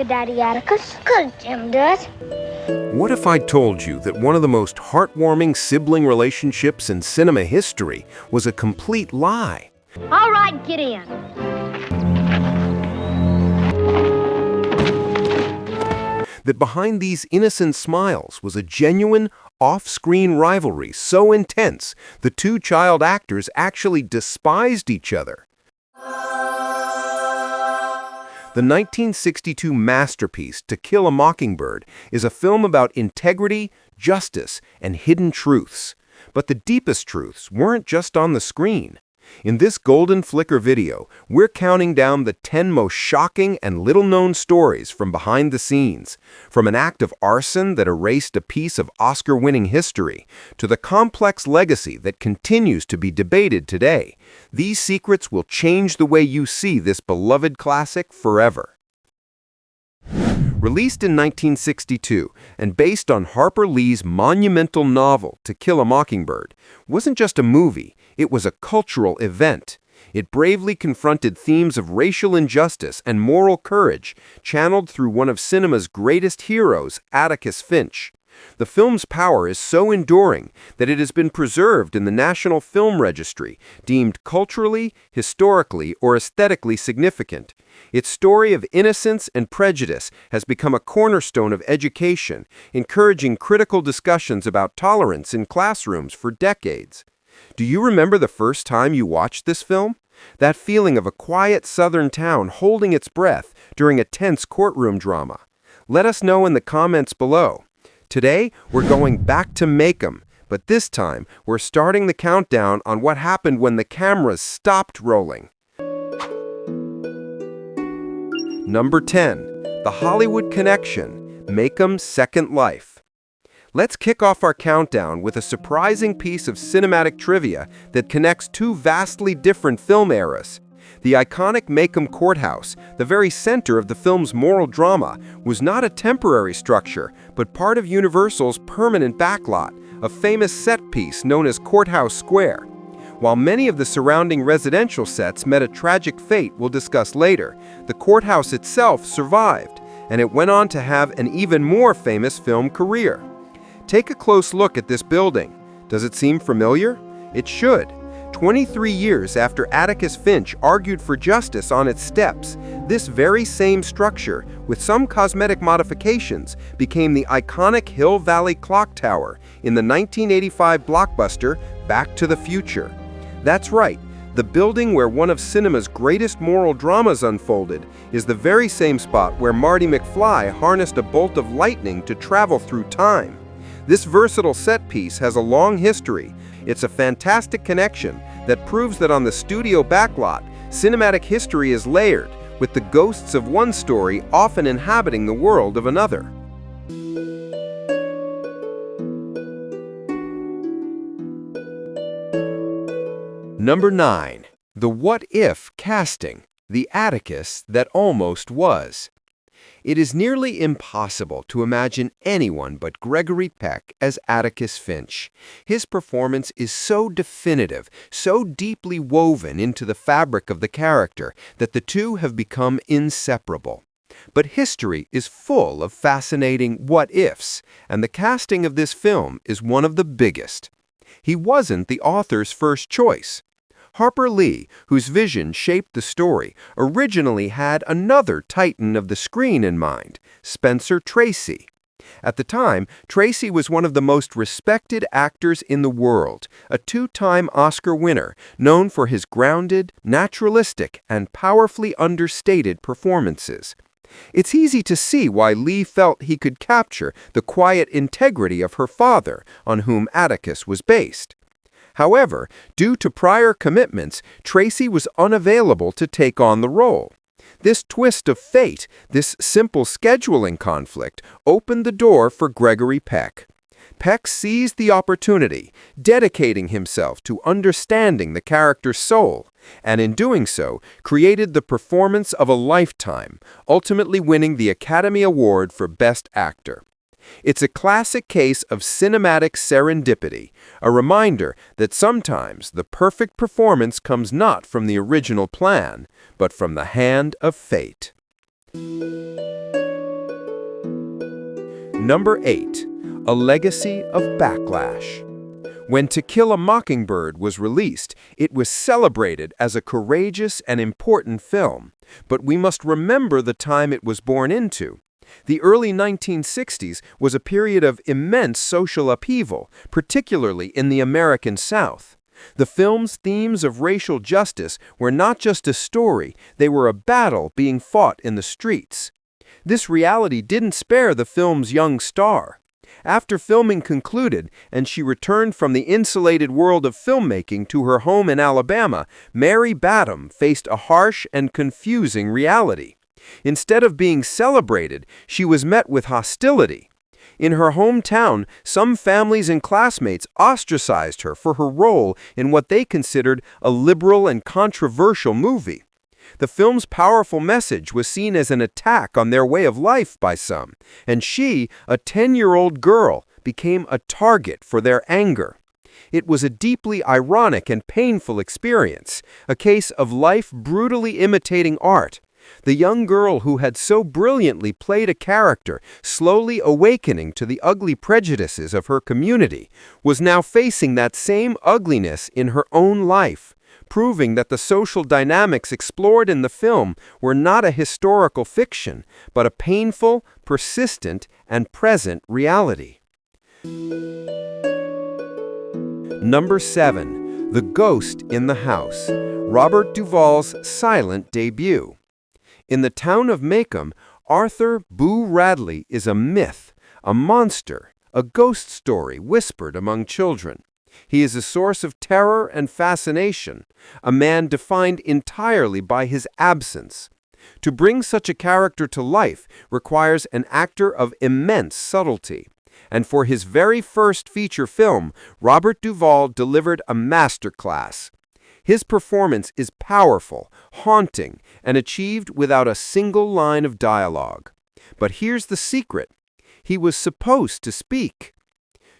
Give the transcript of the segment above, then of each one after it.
you, Daddy Atticus. 'Cause Jem does. What if I told you that one of the most heartwarming sibling relationships in cinema history was a complete lie? All right, get in. That behind these innocent smiles was a genuine, off-screen rivalry so intense the two child actors actually despised each other. The 1962 masterpiece To Kill a Mockingbird is a film about integrity, justice, and hidden truths. But the deepest truths weren't just on the screen. In this golden flicker video, we're counting down the 10 most shocking and little-known stories from behind the scenes, from an act of arson that erased a piece of Oscar-winning history to the complex legacy that continues to be debated today. These secrets will change the way you see this beloved classic forever. Released in 1962 and based on Harper Lee's monumental novel To Kill a Mockingbird, wasn't just a movie, it was a cultural event. It bravely confronted themes of racial injustice and moral courage, channeled through one of cinema's greatest heroes, Atticus Finch. The film's power is so enduring that it has been preserved in the National Film Registry, deemed culturally, historically, or aesthetically significant. Its story of innocence and prejudice has become a cornerstone of education, encouraging critical discussions about tolerance in classrooms for decades. Do you remember the first time you watched this film? That feeling of a quiet southern town holding its breath during a tense courtroom drama? Let us know in the comments below. Today, we're going back to Maycomb, but this time, we're starting the countdown on what happened when the cameras stopped rolling. Number 10. The Hollywood Connection, Maycomb's Second Life. Let's kick off our countdown with a surprising piece of cinematic trivia that connects two vastly different film eras. The iconic Maycomb Courthouse, the very center of the film's moral drama, was not a temporary structure, but part of Universal's permanent backlot, a famous set piece known as Courthouse Square. While many of the surrounding residential sets met a tragic fate we'll discuss later, the courthouse itself survived, and it went on to have an even more famous film career. Take a close look at this building. Does it seem familiar? It should. 23 years after Atticus Finch argued for justice on its steps, this very same structure, with some cosmetic modifications, became the iconic Hill Valley Clock Tower in the 1985 blockbuster Back to the Future. That's right, the building where one of cinema's greatest moral dramas unfolded is the very same spot where Marty McFly harnessed a bolt of lightning to travel through time. This versatile set piece has a long history. It's a fantastic connection that proves that on the studio backlot, cinematic history is layered, with the ghosts of one story often inhabiting the world of another. Number 9. The What If casting, the Atticus that almost was. It is nearly impossible to imagine anyone but Gregory Peck as Atticus Finch. His performance is so definitive, so deeply woven into the fabric of the character, that the two have become inseparable. But history is full of fascinating what-ifs, and the casting of this film is one of the biggest. He wasn't the author's first choice. Harper Lee, whose vision shaped the story, originally had another titan of the screen in mind, Spencer Tracy. At the time, Tracy was one of the most respected actors in the world, a two-time Oscar winner, known for his grounded, naturalistic, and powerfully understated performances. It's easy to see why Lee felt he could capture the quiet integrity of her father, on whom Atticus was based. However, due to prior commitments, Tracy was unavailable to take on the role. This twist of fate, this simple scheduling conflict, opened the door for Gregory Peck. Peck seized the opportunity, dedicating himself to understanding the character's soul, and in doing so, created the performance of a lifetime, ultimately winning the Academy Award for Best Actor. It's a classic case of cinematic serendipity, a reminder that sometimes the perfect performance comes not from the original plan, but from the hand of fate. Number 8. A Legacy of Backlash. When To Kill a Mockingbird was released, it was celebrated as a courageous and important film, but we must remember the time it was born into. The early 1960s was a period of immense social upheaval, particularly in the American South. The film's themes of racial justice were not just a story, they were a battle being fought in the streets. This reality didn't spare the film's young star. After filming concluded and she returned from the insulated world of filmmaking to her home in Alabama, Mary Badham faced a harsh and confusing reality. Instead of being celebrated, she was met with hostility. In her hometown, some families and classmates ostracized her for her role in what they considered a liberal and controversial movie. The film's powerful message was seen as an attack on their way of life by some, and she, a 10-year-old girl, became a target for their anger. It was a deeply ironic and painful experience, a case of life brutally imitating art. The young girl who had so brilliantly played a character, slowly awakening to the ugly prejudices of her community, was now facing that same ugliness in her own life, proving that the social dynamics explored in the film were not a historical fiction, but a painful, persistent, and present reality. Number 7. The Ghost in the House. Robert Duvall's silent debut. In the town of Maycomb, Arthur Boo Radley is a myth, a monster, a ghost story whispered among children. He is a source of terror and fascination, a man defined entirely by his absence. To bring such a character to life requires an actor of immense subtlety. And for his very first feature film, Robert Duvall delivered a masterclass. His performance is powerful, haunting, and achieved without a single line of dialogue. But here's the secret. He was supposed to speak.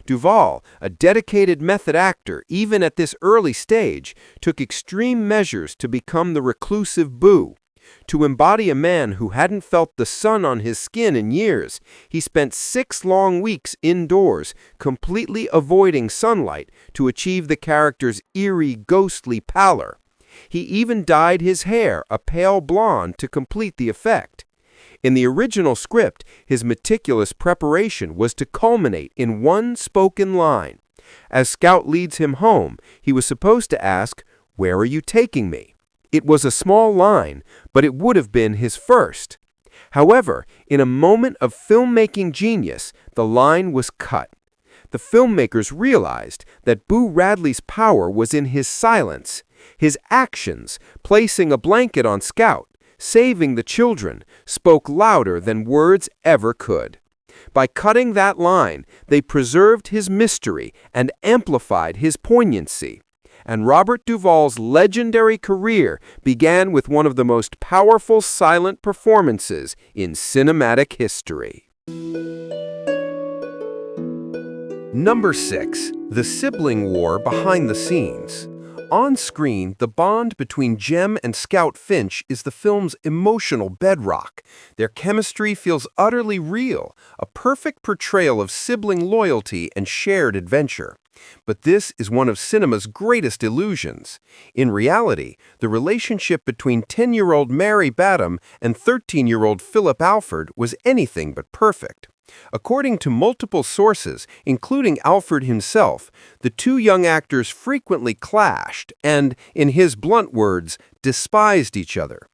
Duvall, a dedicated method actor even at this early stage, took extreme measures to become the reclusive Boo. To embody a man who hadn't felt the sun on his skin in years, he spent 6 long weeks indoors, completely avoiding sunlight to achieve the character's eerie, ghostly pallor. He even dyed his hair a pale blonde to complete the effect. In the original script, his meticulous preparation was to culminate in one spoken line. As Scout leads him home, he was supposed to ask, "Where are you taking me?" It was a small line, but it would have been his first. However, in a moment of filmmaking genius, the line was cut. The filmmakers realized that Boo Radley's power was in his silence, his actions, placing a blanket on Scout, saving the children, spoke louder than words ever could. By cutting that line, they preserved his mystery and amplified his poignancy. And Robert Duvall's legendary career began with one of the most powerful silent performances in cinematic history. Number 6. The Sibling War Behind the Scenes. On screen, the bond between Jem and Scout Finch is the film's emotional bedrock. Their chemistry feels utterly real, a perfect portrayal of sibling loyalty and shared adventure. But this is one of cinema's greatest illusions. In reality, the relationship between 10-year-old Mary Badham and 13-year-old Philip Alford was anything but perfect. According to multiple sources, including Alford himself, the two young actors frequently clashed and, in his blunt words, despised each other.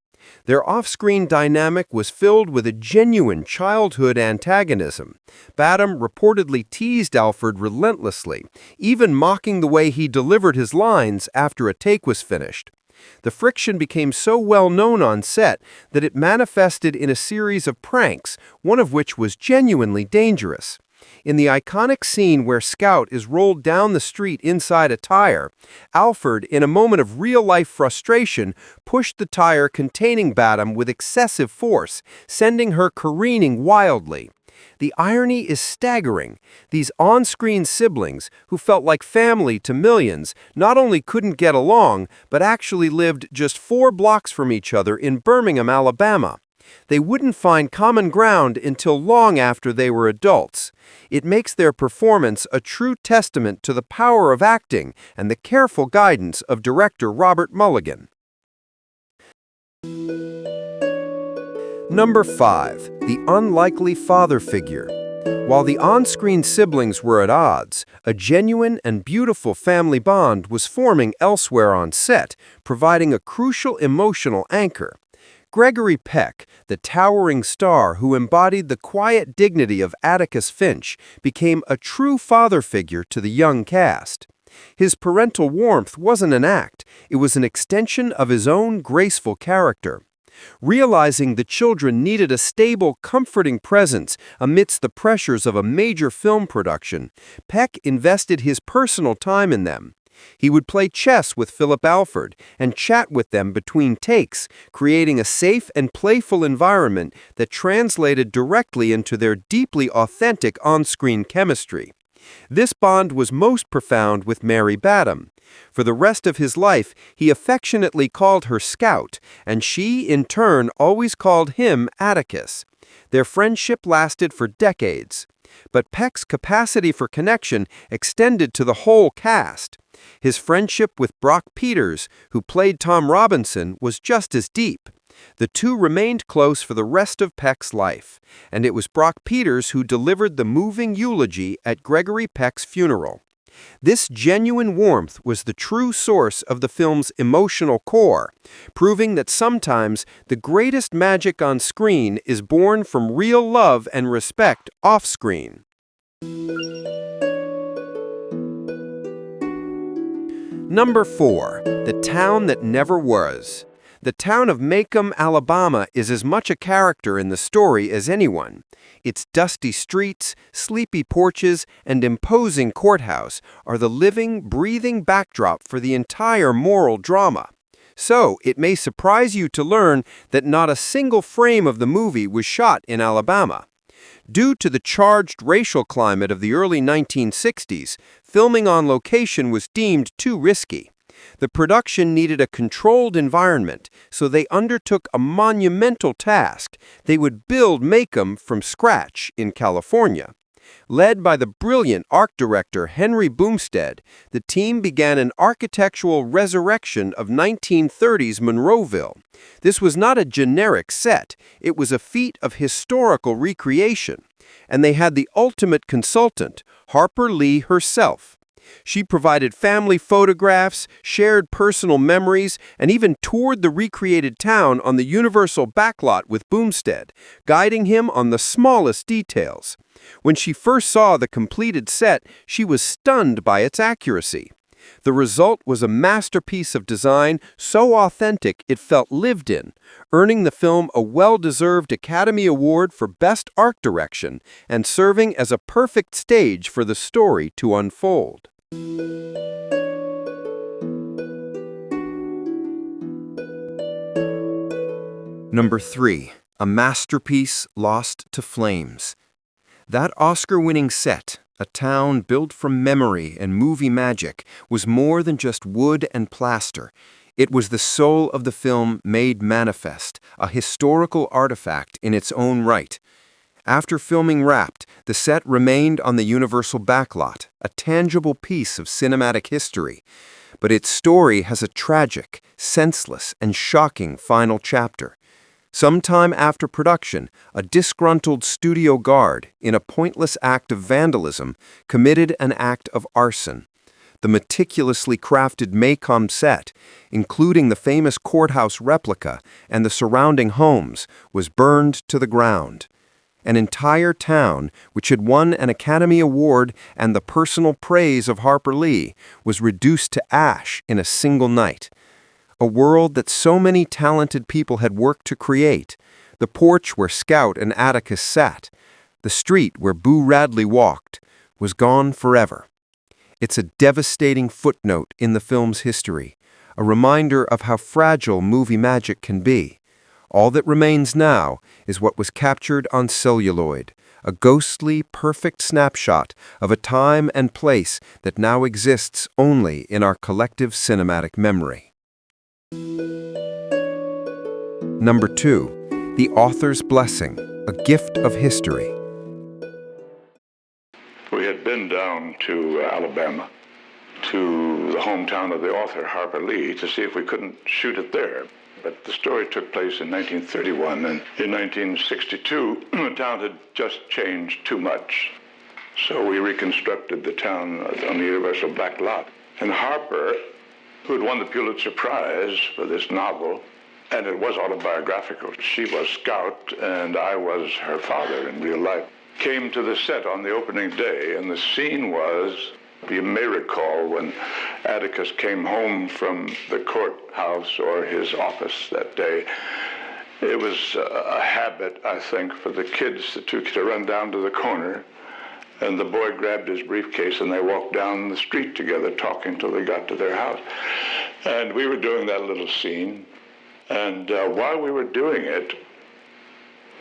Their off-screen dynamic was filled with a genuine childhood antagonism. Badham reportedly teased Alford relentlessly, even mocking the way he delivered his lines after a take was finished. The friction became so well known on set that it manifested in a series of pranks, one of which was genuinely dangerous. In the iconic scene where Scout is rolled down the street inside a tire, Alford, in a moment of real-life frustration, pushed the tire containing Badham with excessive force, sending her careening wildly. The irony is staggering. These on-screen siblings, who felt like family to millions, not only couldn't get along, but actually lived just 4 blocks from each other in Birmingham, Alabama. They wouldn't find common ground until long after they were adults. It makes their performance a true testament to the power of acting and the careful guidance of director Robert Mulligan. Number 5. The unlikely father figure. While the on-screen siblings were at odds, a genuine and beautiful family bond was forming elsewhere on set, providing a crucial emotional anchor. Gregory Peck, the towering star who embodied the quiet dignity of Atticus Finch, became a true father figure to the young cast. His parental warmth wasn't an act, it was an extension of his own graceful character. Realizing the children needed a stable, comforting presence amidst the pressures of a major film production, Peck invested his personal time in them. He would play chess with Philip Alford and chat with them between takes, creating a safe and playful environment that translated directly into their deeply authentic on-screen chemistry. This bond was most profound with Mary Badham. For the rest of his life, he affectionately called her Scout, and she, in turn, always called him Atticus. Their friendship lasted for decades. But Peck's capacity for connection extended to the whole cast. His friendship with Brock Peters, who played Tom Robinson, was just as deep. The two remained close for the rest of Peck's life, and it was Brock Peters who delivered the moving eulogy at Gregory Peck's funeral. This genuine warmth was the true source of the film's emotional core, proving that sometimes the greatest magic on screen is born from real love and respect off-screen. Number 4. The Town That Never Was. The town of Maycomb, Alabama is as much a character in the story as anyone. Its dusty streets, sleepy porches, and imposing courthouse are the living, breathing backdrop for the entire moral drama. So, it may surprise you to learn that not a single frame of the movie was shot in Alabama. Due to the charged racial climate of the early 1960s, filming on location was deemed too risky. The production needed a controlled environment, so they undertook a monumental task. They would build Maycomb from scratch in California. Led by the brilliant art director Henry Bumstead, the team began an architectural resurrection of 1930s Monroeville. This was not a generic set, it was a feat of historical recreation. And they had the ultimate consultant, Harper Lee herself. She provided family photographs, shared personal memories, and even toured the recreated town on the Universal backlot with Bumstead, guiding him on the smallest details. When she first saw the completed set, she was stunned by its accuracy. The result was a masterpiece of design so authentic it felt lived in, earning the film a well-deserved Academy Award for Best Art Direction and serving as a perfect stage for the story to unfold. Number 3. A masterpiece lost to flames. That Oscar-winning set, a town built from memory and movie magic, was more than just wood and plaster. It was the soul of the film made manifest, a historical artifact in its own right. After filming wrapped, the set remained on the Universal backlot, a tangible piece of cinematic history. But its story has a tragic, senseless, and shocking final chapter. Sometime after production, a disgruntled studio guard, in a pointless act of vandalism, committed an act of arson. The meticulously crafted Maycomb set, including the famous courthouse replica and the surrounding homes, was burned to the ground. An entire town, which had won an Academy Award and the personal praise of Harper Lee, was reduced to ash in a single night. A world that so many talented people had worked to create, the porch where Scout and Atticus sat, the street where Boo Radley walked, was gone forever. It's a devastating footnote in the film's history, a reminder of how fragile movie magic can be. All that remains now is what was captured on celluloid, a ghostly, perfect snapshot of a time and place that now exists only in our collective cinematic memory. Number 2. the author's blessing, a gift of history. We had been down to Alabama, to the hometown of the author, Harper Lee, to see if we couldn't shoot it there. But the story took place in 1931, and in 1962, the town had just changed too much. So we reconstructed the town on the Universal Black Lot. And Harper, who had won the Pulitzer Prize for this novel, and it was autobiographical. She was Scout, and I was her father in real life. Came to the set on the opening day, and the scene was, you may recall, when Atticus came home from the courthouse or his office that day. It was a habit, I think, for the kids to run down to the corner, and the boy grabbed his briefcase and they walked down the street together talking till they got to their house. And we were doing that little scene, and while we were doing it,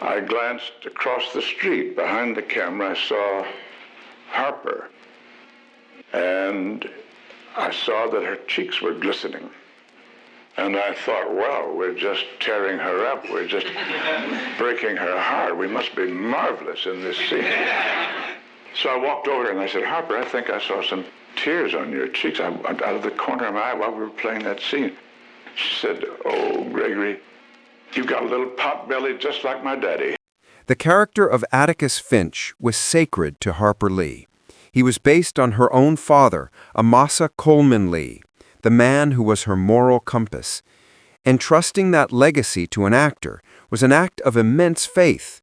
I glanced across the street. Behind the camera, I saw Harper, and I saw that her cheeks were glistening. And I thought, well, we're just tearing her up. We're just breaking her heart. We must be marvelous in this scene. So I walked over and I said, Harper, I think I saw some tears on your cheeks out of the corner of my eye while we were playing that scene. She said, oh, Gregory, you've got a little pot belly just like my daddy. The character of Atticus Finch was sacred to Harper Lee. He was based on her own father, Amasa Coleman Lee, the man who was her moral compass. Entrusting that legacy to an actor was an act of immense faith.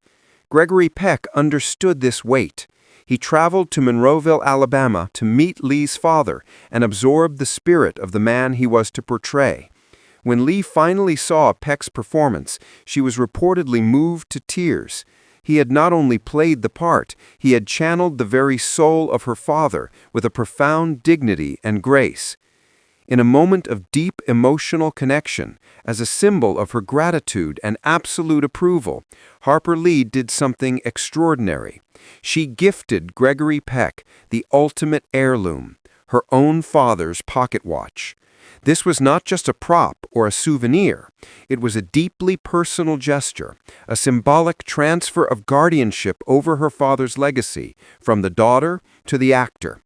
Gregory Peck understood this weight. He traveled to Monroeville, Alabama, to meet Lee's father and absorb the spirit of the man he was to portray. When Lee finally saw Peck's performance, she was reportedly moved to tears. He had not only played the part, he had channeled the very soul of her father with a profound dignity and grace. In a moment of deep emotional connection, as a symbol of her gratitude and absolute approval, Harper Lee did something extraordinary. She gifted Gregory Peck the ultimate heirloom, her own father's pocket watch. This was not just a prop or a souvenir. It was a deeply personal gesture, a symbolic transfer of guardianship over her father's legacy, from the daughter to the actor.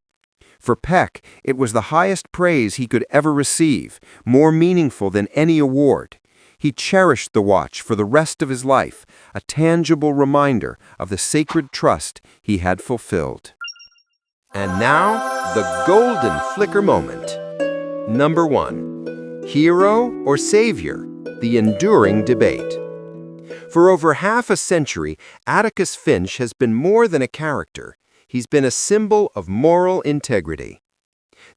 For Peck, it was the highest praise he could ever receive, more meaningful than any award. He cherished the watch for the rest of his life, a tangible reminder of the sacred trust he had fulfilled. And now, the golden flicker moment. Number 1. Hero or savior? The enduring debate. For over half a century, Atticus Finch has been more than a character. He's been a symbol of moral integrity.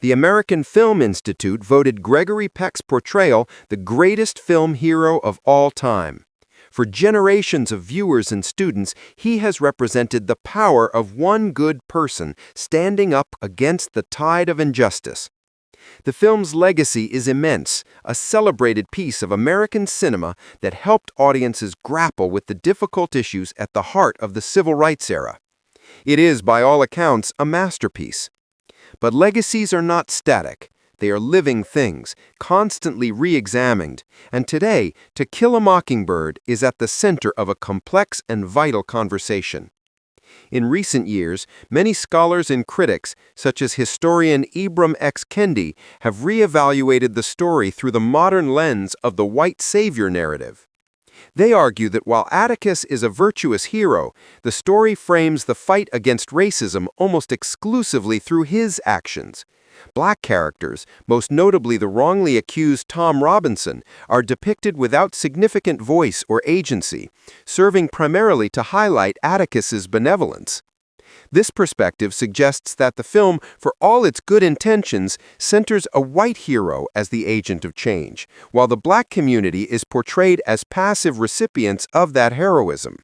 The American Film Institute voted Gregory Peck's portrayal the greatest film hero of all time. For generations of viewers and students, he has represented the power of one good person standing up against the tide of injustice. The film's legacy is immense, a celebrated piece of American cinema that helped audiences grapple with the difficult issues at the heart of the civil rights era. It is, by all accounts, a masterpiece. But legacies are not static. They are living things, constantly re-examined, and today, To Kill a Mockingbird is at the center of a complex and vital conversation. In recent years, many scholars and critics, such as historian Ibram X. Kendi, have re-evaluated the story through the modern lens of the white savior narrative. They argue that while Atticus is a virtuous hero, the story frames the fight against racism almost exclusively through his actions. Black characters, most notably the wrongly accused Tom Robinson, are depicted without significant voice or agency, serving primarily to highlight Atticus's benevolence. This perspective suggests that the film, for all its good intentions, centers a white hero as the agent of change, while the black community is portrayed as passive recipients of that heroism.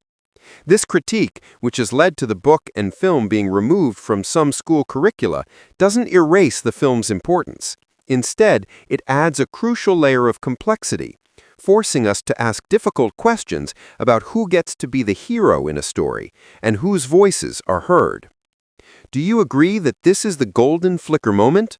This critique, which has led to the book and film being removed from some school curricula, doesn't erase the film's importance. Instead, it adds a crucial layer of complexity, forcing us to ask difficult questions about who gets to be the hero in a story and whose voices are heard. Do you agree that this is the golden flicker moment?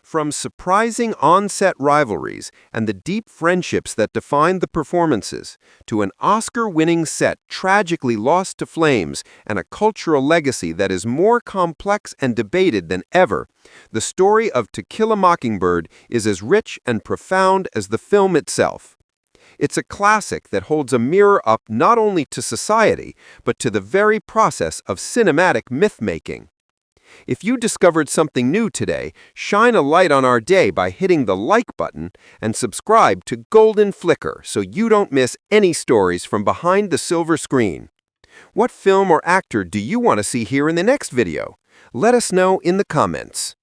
From surprising on-set rivalries and the deep friendships that defined the performances, to an Oscar-winning set tragically lost to flames and a cultural legacy that is more complex and debated than ever, the story of To Kill a Mockingbird is as rich and profound as the film itself. It's a classic that holds a mirror up not only to society, but to the very process of cinematic myth-making. If you discovered something new today, shine a light on our day by hitting the like button and subscribe to Golden Flicker so you don't miss any stories from behind the silver screen. What film or actor do you want to see here in the next video? Let us know in the comments.